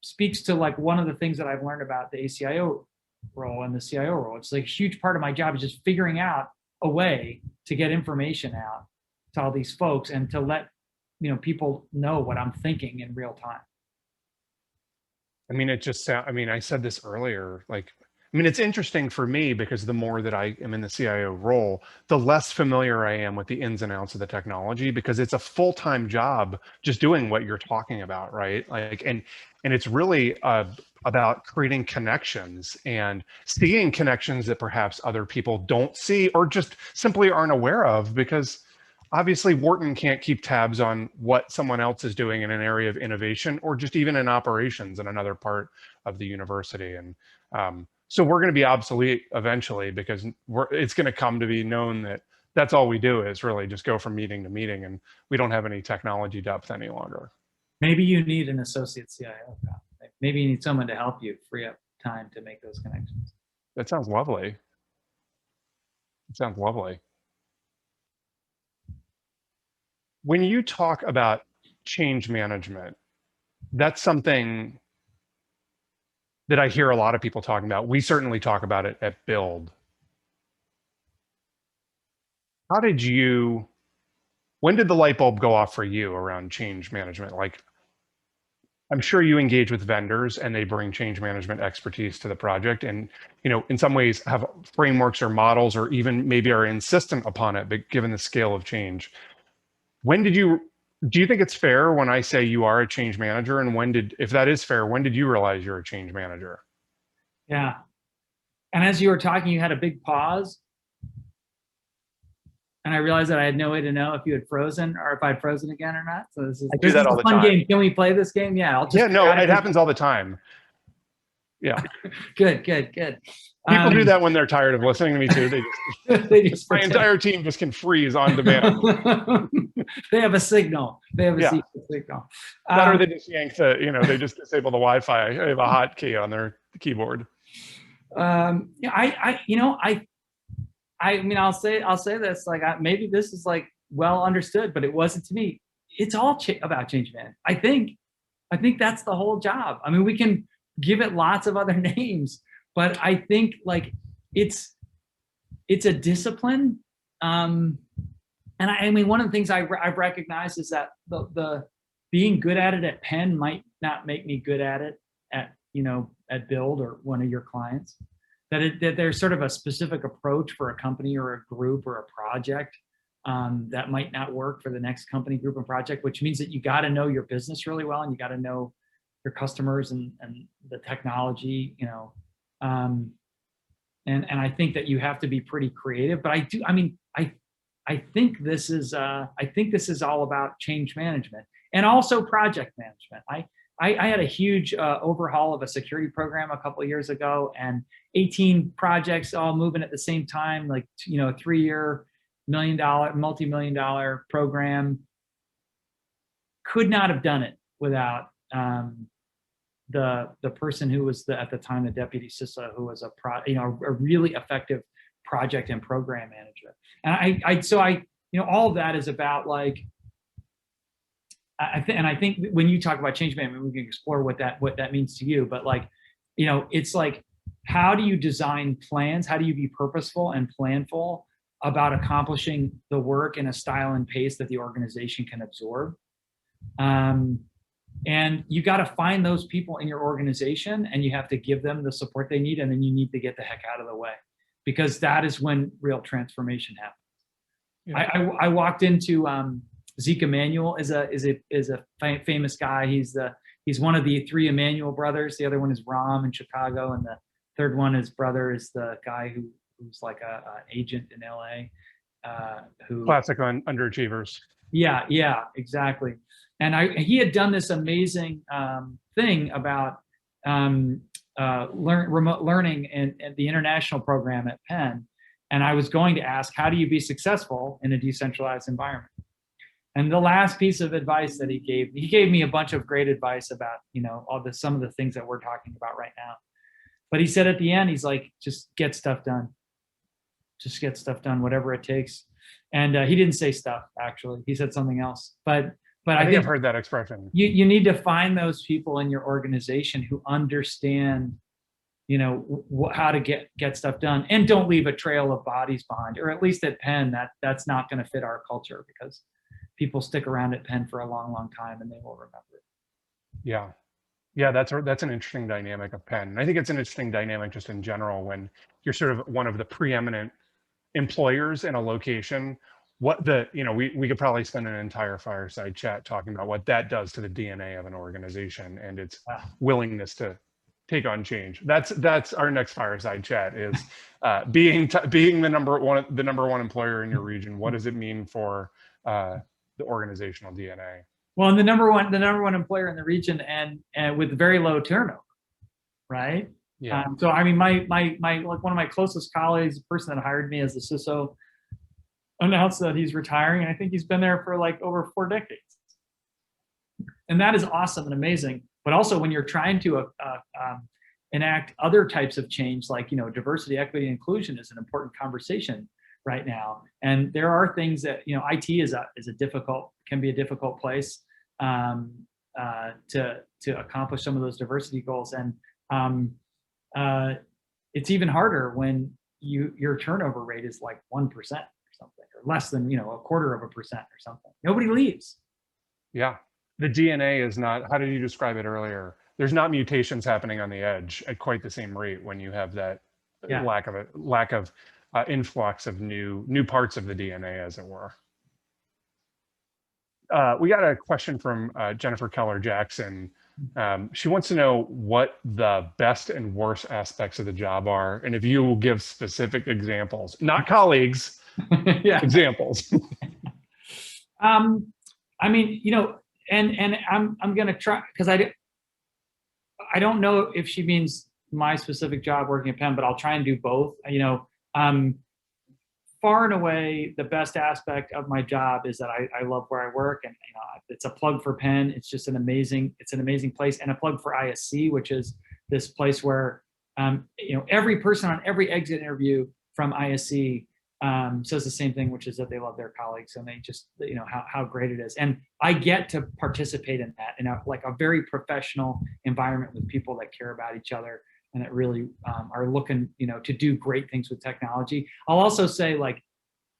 speaks to like one of the things that I've learned about the ACIO role and the CIO role. It's like a huge part of my job is just figuring out a way to get information out to all these folks and to let people know what I'm thinking in real time. I mean, it just sounds, I mean, I said this earlier, like, I mean, it's interesting for me because the more that I am in the CIO role, the less familiar I am with the ins and outs of the technology, because it's a full-time job just doing what you're talking about, right? Like, and it's really about creating connections and seeing connections that perhaps other people don't see or just simply aren't aware of, because obviously Wharton can't keep tabs on what someone else is doing in an area of innovation or just even in operations in another part of the university. And so we're going to be obsolete eventually, because it's going to come to be known that that's all we do is really just go from meeting to meeting, and we don't have any technology depth any longer. Maybe you need an associate CIO. Maybe you need someone to help you free up time to make those connections. That sounds lovely. It sounds lovely. When you talk about change management, that's something that I hear a lot of people talking about. We certainly talk about it at Build. When did the light bulb go off for you around change management? Like, I'm sure you engage with vendors and they bring change management expertise to the project, and in some ways have frameworks or models, or even maybe are insistent upon it, but given the scale of change. Do you think it's fair when I say you are a change manager? And if that is fair, when did you realize you're a change manager? Yeah. And as you were talking, you had a big pause. And I realized that I had no way to know if you had frozen or if I'd frozen again or not. So this is a fun game. Can we play this game? Yeah. No, it happens all the time. Yeah. Good. People do that when they're tired of listening to me too. My entire team just can freeze on demand. They have a signal. They have a secret signal. Or they just yank they just disable the Wi-Fi. They have a hotkey on their keyboard. I mean, I'll say this, like, maybe this is like well understood, but it wasn't to me. It's all about change management. I think that's the whole job. I mean, we can give it lots of other names, but I think like it's a discipline. And I mean, one of the things I've recognized is that the being good at it at Penn might not make me good at it at Build or one of your clients. That there's sort of a specific approach for a company or a group or a project that might not work for the next company, group, and project, which means that you got to know your business really well, and you got to know your customers and the technology, and I think that you have to be pretty creative. But I think this is all about change management and also project management. I had a huge overhaul of a security program a couple of years ago, and 18 projects all moving at the same time, like, a 3-year, multi-million-dollar program. Could not have done it without the person who was at the time the deputy CISO, who was a really effective project and program manager. And all of that is about like. I think when you talk about change management, we can explore what that means to you. But like, it's like, how do you design plans? How do you be purposeful and planful about accomplishing the work in a style and pace that the organization can absorb? And you got to find those people in your organization, and you have to give them the support they need, and then you need to get the heck out of the way, because that is when real transformation happens. Yeah. I walked into Zeke Emanuel is a famous guy. He's one of the three Emanuel brothers. The other one is Ram in Chicago, and the third one, his brother, is the guy who's like an agent in LA. Classic on underachievers. Yeah, exactly. And he had done this amazing thing about remote learning and the international program at Penn. And I was going to ask, how do you be successful in a decentralized environment? And the last piece of advice that he gave me a bunch of great advice about, some of the things that we're talking about right now. But he said at the end, he's like, just get stuff done. Just get stuff done, whatever it takes. And he didn't say stuff, actually. He said something else. But I think I've heard that expression. You need to find those people in your organization who understand, how to get stuff done, and don't leave a trail of bodies behind. Or at least at Penn, that's not going to fit our culture, because people stick around at Penn for a long, long time, and they will remember it. Yeah, that's an interesting dynamic of Penn. And I think it's an interesting dynamic just in general when you're sort of one of the preeminent employers in a location. We could probably spend an entire fireside chat talking about what that does to the DNA of an organization and its willingness to take on change. That's our next fireside chat, is being the number one employer in your region. What does it mean for the organizational DNA? Well, and the number one employer in the region, and with very low turnover, right? Yeah. So I mean, my like one of my closest colleagues, the person that hired me as the CISO, announced that he's retiring, and I think he's been there for like over 4 decades. And that is awesome and amazing. But also, when you're trying to enact other types of change, like diversity, equity, and inclusion is an important conversation right now. And there are things that IT can be a difficult place to accomplish some of those diversity goals. And it's even harder when your turnover rate is like 1% or something, or less than 0.25% or something. Nobody leaves. Yeah, the DNA is not. How did you describe it earlier? There's not mutations happening on the edge at quite the same rate when you have that lack of influx of new parts of the DNA, as it were. We got a question from Jennifer Keller Jackson. She wants to know what the best and worst aspects of the job are, and if you will give specific examples, not colleagues, examples. I mean, and I'm gonna try, because I don't know if she means my specific job working at Penn, but I'll try and do both. Far and away, the best aspect of my job is that I love where I work, and it's a plug for Penn. It's just an amazing place, and a plug for ISC, which is this place where every person on every exit interview from ISC says the same thing, which is that they love their colleagues, and they just how great it is. And I get to participate in that in a very professional environment with people that care about each other and that really are looking to do great things with technology. I'll also say,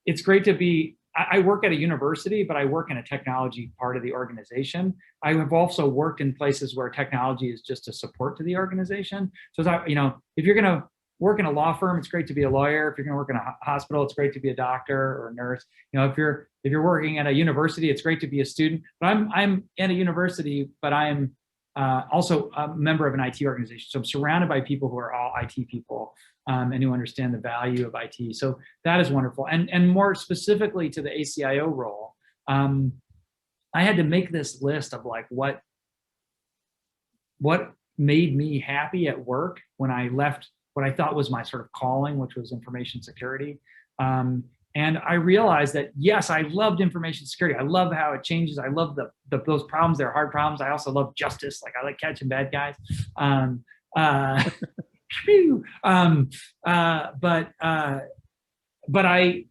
it's great to be. I work at a university, but I work in a technology part of the organization. I have also worked in places where technology is just a support to the organization. So if you're going to work in a law firm, it's great to be a lawyer. If you're going to work in a hospital, it's great to be a doctor or a nurse. If you're working at a university, it's great to be a student. But I'm at a university, but I'm also a member of an IT organization. So I'm surrounded by people who are all IT people and who understand the value of IT. So that is wonderful. And more specifically to the ACIO role, I had to make this list of what made me happy at work when I left what I thought was my sort of calling, which was information security. And I realized that, yes, I loved information security. I love how it changes. I love those problems. They're hard problems. I also love justice. I like catching bad guys. But I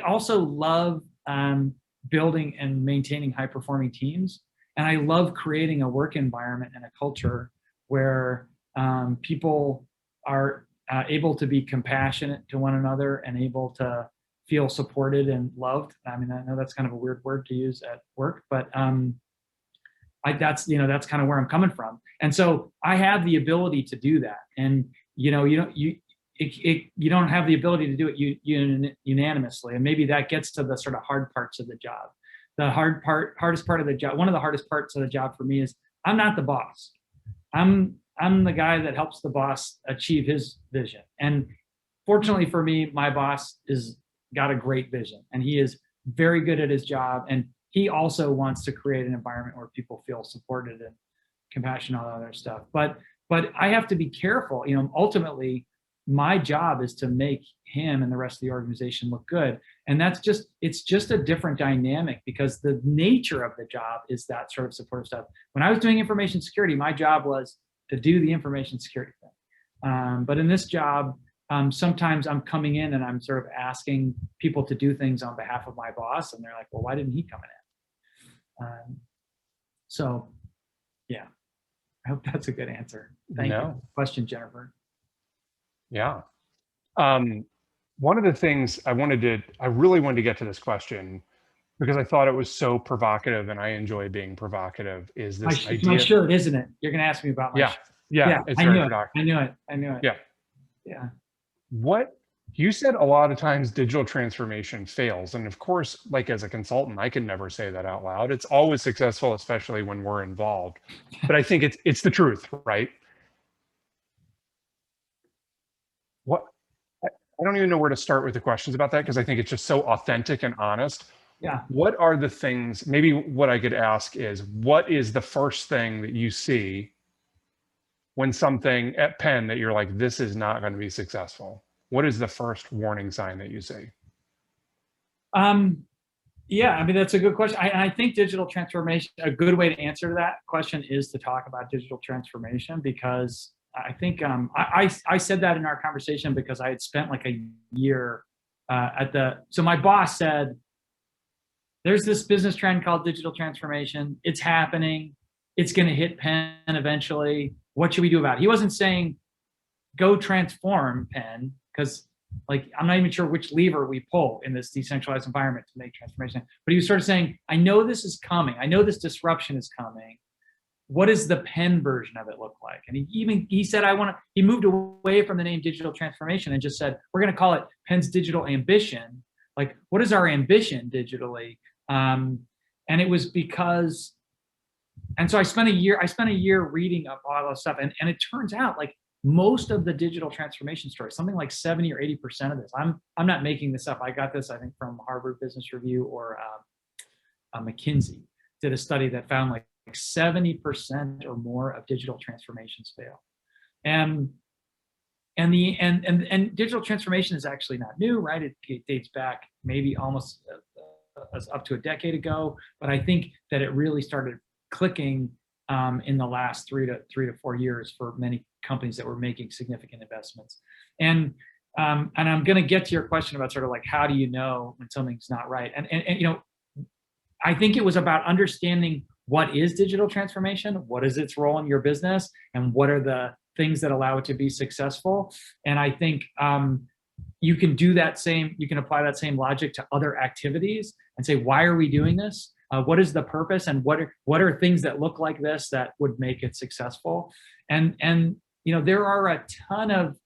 also love building and maintaining high performing teams. And I love creating a work environment and a culture where people are able to be compassionate to one another and able to feel supported and loved. I mean, I know that's kind of a weird word to use at work, but that's kind of where I'm coming from. And so I have the ability to do that. And you don't have the ability to do it unanimously. And maybe that gets to the sort of hard parts of the job. hardest part of the job, one of the hardest parts of the job for me is I'm not the boss. I'm the guy that helps the boss achieve his vision. And fortunately for me, my boss is got a great vision, and he is very good at his job. And he also wants to create an environment where people feel supported and compassionate, all that other stuff. But I have to be careful. Ultimately, my job is to make him and the rest of the organization look good. And it's just a different dynamic, because the nature of the job is that sort of supportive stuff. When I was doing information security, my job was to do the information security thing. But in this job, sometimes I'm coming in and I'm sort of asking people to do things on behalf of my boss, and they're like, well, why didn't he come in? So yeah, I hope that's a good answer. Thank you. Question, Jennifer. Yeah. One of the things I really wanted to get to this question, because I thought it was so provocative, and I enjoy being provocative, is this idea. It's my shirt, isn't it? You're going to ask me about my shirt. Yeah, it's very provocative. I knew it. Yeah. What you said, a lot of times digital transformation fails. And of course, like as a consultant, I can never say that out loud. It's always successful, especially when we're involved. But I think it's the truth, right? I don't even know where to start with the questions about that, because I think it's just so authentic and honest. Yeah. What are the things, maybe what I could ask is, what is the first thing that you see when something at Penn that you're like, this is not going to be successful? What is the first warning sign that you see? Yeah, I mean, that's a good question. I think digital transformation, a good way to answer that question is to talk about digital transformation, because I think I said that in our conversation because I had spent like a year so my boss said, there's this business trend called digital transformation. It's happening. It's going to hit Penn eventually. What should we do about it? He wasn't saying go transform Penn, because like, I'm not even sure which lever we pull in this decentralized environment to make transformation. But he was sort of saying, I know this is coming. I know this disruption is coming. What does the Penn version of it look like? And he said, he moved away from the name digital transformation and just said, we're going to call it Penn's digital ambition. Like, what is our ambition digitally? And it was because, and so I spent a year reading up all this stuff. And it turns out, like, most of the digital transformation stories, something like 70 or 80% of this, I'm not making this up. I got this, I think, from Harvard Business Review or McKinsey did a study that found like 70% or more of digital transformations fail. And digital transformation is actually not new, right? It dates back maybe almost up to a decade ago, but I think that it really started clicking in the last 3 to 4 years for many companies that were making significant investments. And I'm going to get to your question about sort of like, how do you know when something's not right? And I think it was about understanding what is digital transformation, what is its role in your business, and what are the things that allow it to be successful. And I think you can apply that same logic to other activities and say, why are we doing this? What is the purpose, and what are things that look like this that would make it successful? And there are a ton of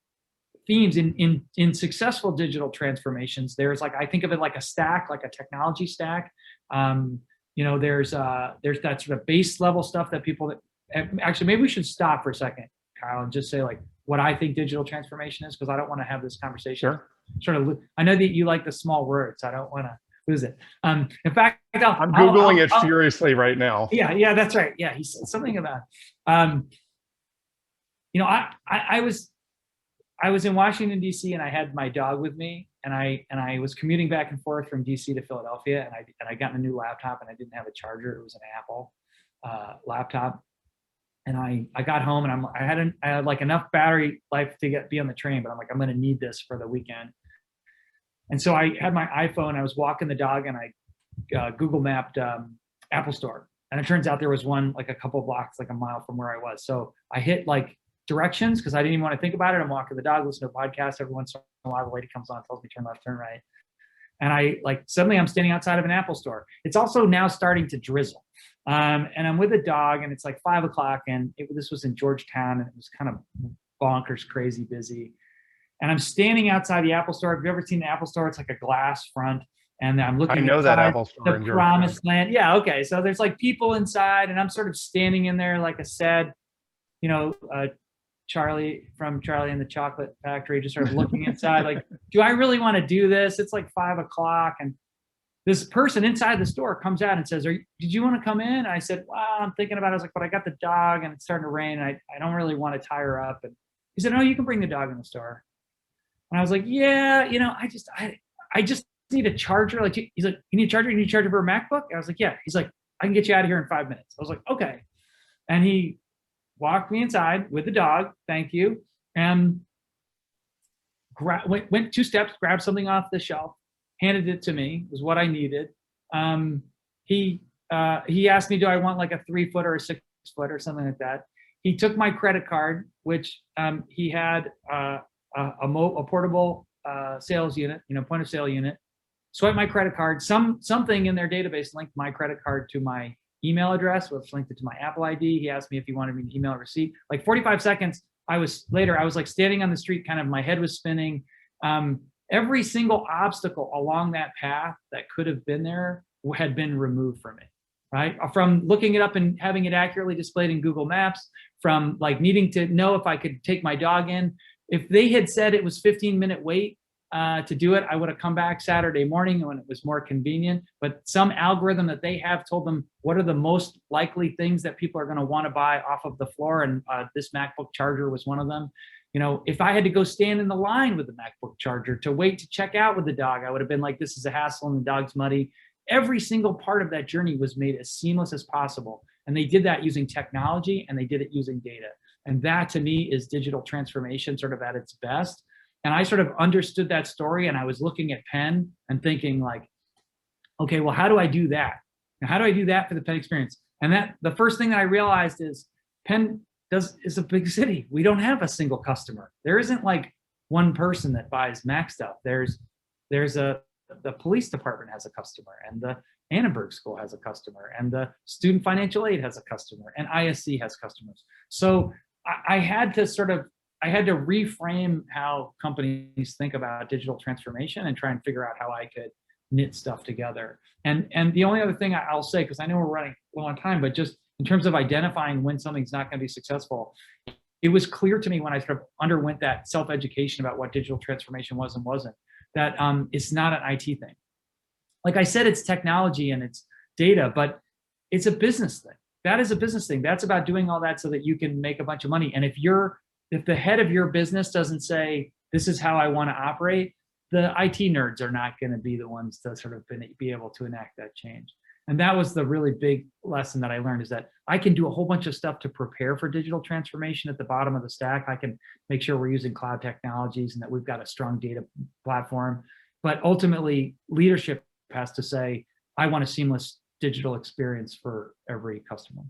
themes in successful digital transformations. There's like, I think of it like a stack, like a technology stack. There's that sort of base level stuff that people actually, maybe we should stop for a second, Kyle, and just say like what I think digital transformation is, because I don't want to have this conversation. Sure. Sort of, I know that you like the small words. I don't want to lose it. In fact, I'm Googling it furiously right now. Yeah, that's right. Yeah, he said something about, I was in Washington, D.C., and I had my dog with me, and I was commuting back and forth from D.C. to Philadelphia, and I got a new laptop, and I didn't have a charger. It was an Apple laptop. And I got home, and I had like enough battery life to be on the train, but I'm like, I'm going to need this for the weekend. And so I had my iPhone. I was walking the dog, and I Google mapped Apple Store, and it turns out there was one like a couple of blocks, like a mile from where I was. So I hit like directions because I didn't even want to think about it. I'm walking the dog, listen to a podcast. Every once in a while, the lady comes on, tells me turn left, turn right. And suddenly I'm standing outside of an Apple Store. It's also now starting to drizzle. And I'm with a dog, and it's like 5 o'clock, and this was in Georgetown, and it was kind of bonkers, crazy busy. And I'm standing outside the Apple Store. Have you ever seen the Apple Store? It's like a glass front. and I'm I looking know that inside Apple store the in Georgetown. promised land. Yeah, okay. So there's like people inside, and I'm sort of standing in there like a sad, you know, Charlie from Charlie and the Chocolate Factory, just sort of looking inside, like, do I really want to do this? It's like 5 o'clock, and this person inside the store comes out and says, did you want to come in? I said, well, I'm thinking about it. I was like, but I got the dog and it's starting to rain. And I don't really want to tie her up. And he said, no, you can bring the dog in the store. And I was like, yeah, you know, I just need a charger. Like, he's like, you need a charger? You need a charger for a MacBook? And I was like, yeah. He's like, I can get you out of here in 5 minutes. I was like, okay. And he walked me inside with the dog. Thank you. And went 2 steps, grabbed something off the shelf, handed it to me, was what I needed. He asked me, do I want like a 3-foot or a 6-foot or something like that. He took my credit card, which he had a portable sales unit, you know, point of sale unit, swiped my credit card, something in their database linked my credit card to my email address, which linked it to my Apple ID. He asked me if he wanted me to email a receipt. Like 45 seconds, I was like standing on the street, kind of my head was spinning. Every single obstacle along that path that could have been there had been removed from it, right? From looking it up and having it accurately displayed in Google Maps, from like needing to know if I could take my dog in. If they had said it was 15-minute wait to do it, I would have come back Saturday morning when it was more convenient. But some algorithm that they have told them what are the most likely things that people are going to want to buy off of the floor, and this MacBook charger was one of them. You know, if I had to go stand in the line with the MacBook charger to wait to check out with the dog, I would have been like, this is a hassle and the dog's muddy. Every single part of that journey was made as seamless as possible. And they did that using technology, and they did it using data. And that to me is digital transformation sort of at its best. And I sort of understood that story, and I was looking at Penn and thinking like, okay, well, how do I do that? Now, how do I do that for the Penn experience? And that the first thing that I realized is Penn is a big city. We don't have a single customer. There isn't like one person that buys Mac stuff. The police department has a customer, and the Annenberg School has a customer, and the Student Financial Aid has a customer, and ISC has customers. So I had to reframe how companies think about digital transformation and try and figure out how I could knit stuff together. And the only other thing I'll say, because I know we're running low on time, but just in terms of identifying when something's not going to be successful, it was clear to me when I sort of underwent that self-education about what digital transformation was and wasn't, that it's not an IT thing. Like I said, it's technology and it's data, but it's a business thing. That is a business thing. That's about doing all that so that you can make a bunch of money. And if the head of your business doesn't say, this is how I want to operate, the IT nerds are not going to be the ones to sort of be able to enact that change. And that was the really big lesson that I learned, is that I can do a whole bunch of stuff to prepare for digital transformation at the bottom of the stack. I can make sure we're using cloud technologies and that we've got a strong data platform. But ultimately, leadership has to say, I want a seamless digital experience for every customer.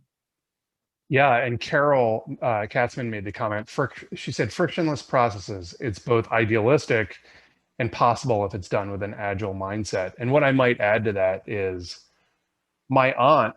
Yeah, and Carol Katzman made the comment, she said, frictionless processes, it's both idealistic and possible if it's done with an agile mindset. And what I might add to that is, my aunt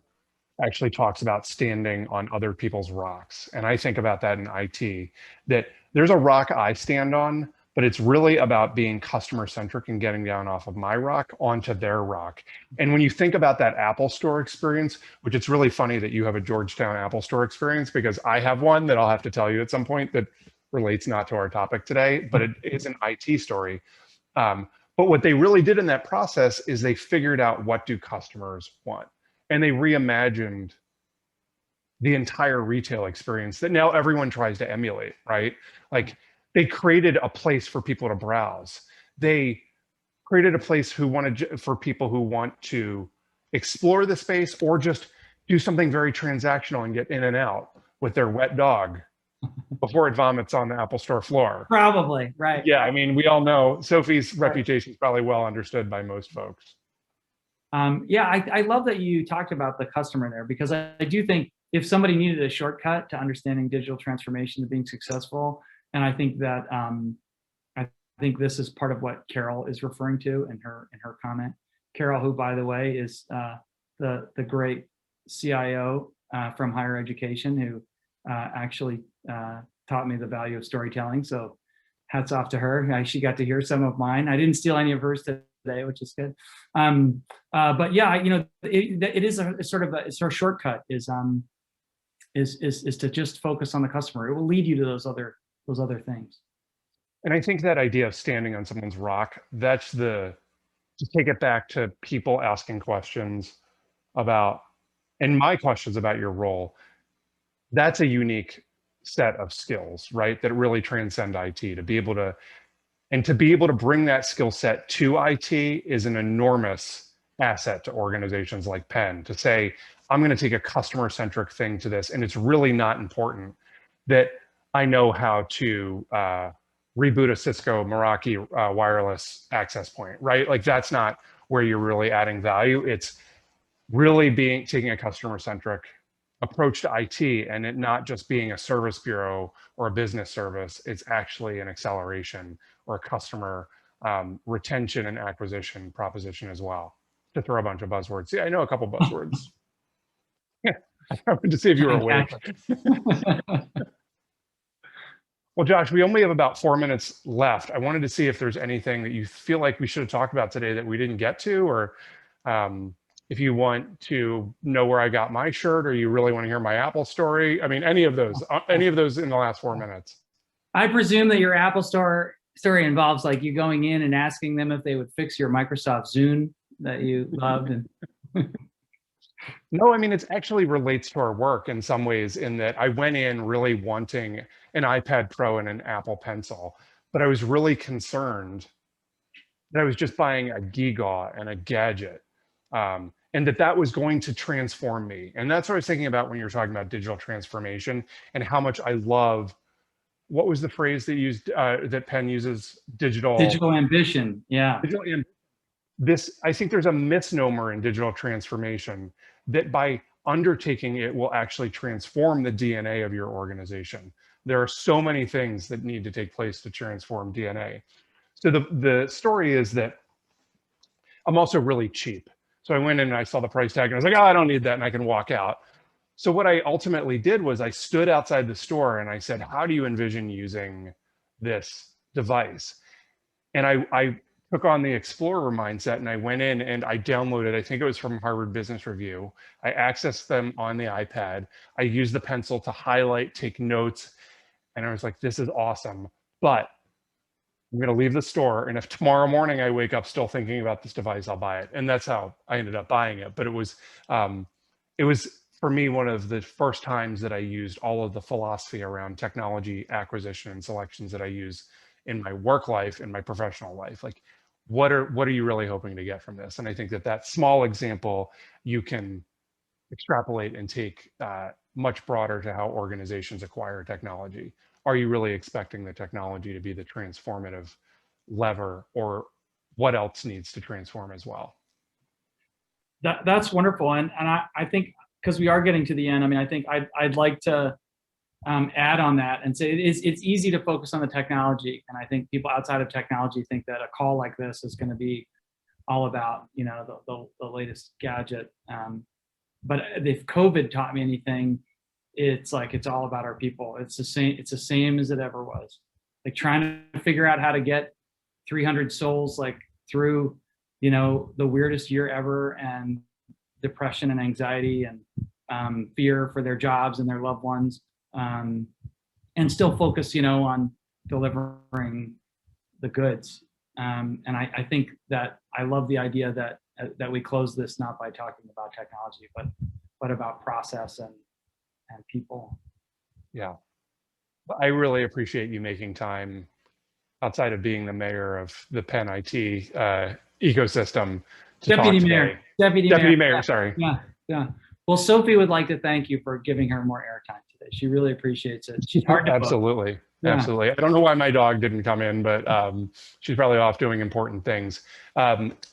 actually talks about standing on other people's rocks. And I think about that in IT, that there's a rock I stand on, but it's really about being customer-centric and getting down off of my rock onto their rock. And when you think about that Apple Store experience, which it's really funny that you have a Georgetown Apple Store experience, because I have one that I'll have to tell you at some point that relates not to our topic today, but it is an IT story. But what they really did in that process is they figured out, what do customers want? And they reimagined the entire retail experience that now everyone tries to emulate, right? Like, they created a place for people to browse. They created a place for people who want to explore the space or just do something very transactional and get in and out with their wet dog before it vomits on the Apple Store floor. Probably, right. Yeah, I mean, we all know Sophie's reputation is probably well understood by most folks. Yeah, I love that you talked about the customer there, because I do think if somebody needed a shortcut to understanding digital transformation to being successful, and I think that I think this is part of what Carol is referring to in her comment. Carol, who by the way is the great CIO from higher education, who actually taught me the value of storytelling. So hats off to her. She got to hear some of mine. I didn't steal any of hers today, which is good. But yeah, it is a sort of a shortcut is to just focus on the customer. It will lead you to those other things. And I think that idea of standing on someone's rock, that's to take it back to people asking questions about, and my questions about your role, that's a unique set of skills, right? That really transcend IT. To be able to bring that skill set to IT is an enormous asset to organizations like Penn. To say, I'm going to take a customer-centric thing to this, and it's really not important that I know how to reboot a Cisco Meraki wireless access point, right? Like that's not where you're really adding value. It's really taking a customer-centric approach to IT and it not just being a service bureau or a business service. It's actually an acceleration or a customer retention and acquisition proposition as well. To throw a bunch of buzzwords. See, I know a couple buzzwords. I wanted to see if you were awake. Well, Josh, we only have about 4 minutes left. I wanted to see if there's anything that you feel like we should have talked about today that we didn't get to, or if you want to know where I got my shirt, or you really want to hear my Apple story. I mean, any of those in the last 4 minutes. I presume that your Apple story involves like you going in and asking them if they would fix your Microsoft Zune that you loved. And No, I mean, it actually relates to our work in some ways, in that I went in really wanting an iPad Pro and an Apple Pencil, but I was really concerned that I was just buying a gewgaw and a gadget, and that was going to transform me. And that's what I was thinking about when you're talking about digital transformation and how much I love, what was the phrase that Penn uses? Digital ambition. Yeah. I think there's a misnomer in digital transformation that by undertaking it will actually transform the DNA of your organization. There are so many things that need to take place to transform DNA. So the story is that I'm also really cheap. So I went in and I saw the price tag and I was like, oh, I don't need that, and I can walk out. So what I ultimately did was I stood outside the store and I said, how do you envision using this device? And I took on the explorer mindset and I went in and I downloaded, I think it was from Harvard Business Review. I accessed them on the iPad. I used the pencil to highlight, take notes. And I was like, this is awesome, but I'm going to leave the store. And if tomorrow morning I wake up still thinking about this device, I'll buy it. And that's how I ended up buying it. But it was for me, one of the first times that I used all of the philosophy around technology acquisition and selections that I use in my work life, in my professional life. Like, what are you really hoping to get from this? And I think that small example you can extrapolate and take much broader to how organizations acquire technology. Are you really expecting the technology to be the transformative lever, or what else needs to transform as well? That's wonderful. And I think, because we are getting to the end, I mean, I think I'd like to add on that and say it's easy to focus on the technology. And I think people outside of technology think that a call like this is going to be all about, the latest gadget. But if COVID taught me anything, it's like, it's all about our people. It's the same as it ever was. Like trying to figure out how to get 300 souls like through, the weirdest year ever, and depression and anxiety and fear for their jobs and their loved ones. And still focus, on delivering the goods. And I think that I love the idea that we close this not by talking about technology, but about process and people. Yeah, I really appreciate you making time outside of being the mayor of the Penn IT ecosystem. Deputy mayor. Sorry. Yeah. Well, Sophie would like to thank you for giving her more airtime today. She really appreciates it. She's hard to book. Absolutely. I don't know why my dog didn't come in, but she's probably off doing important things.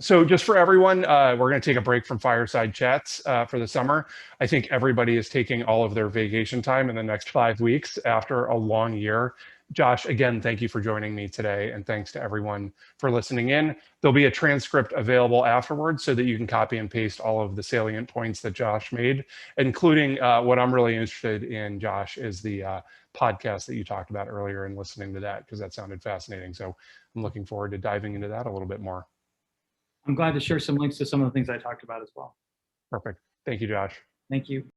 So just for everyone, we're going to take a break from Fireside Chats for the summer. I think everybody is taking all of their vacation time in the next 5 weeks after a long year. Josh, again, thank you for joining me today, and thanks to everyone for listening in. There'll be a transcript available afterwards so that you can copy and paste all of the salient points that Josh made, including what I'm really interested in, Josh, is the podcast that you talked about earlier, and listening to that, because that sounded fascinating. So I'm looking forward to diving into that a little bit more. I'm glad to share some links to some of the things I talked about as well. Perfect. Thank you, Josh. Thank you.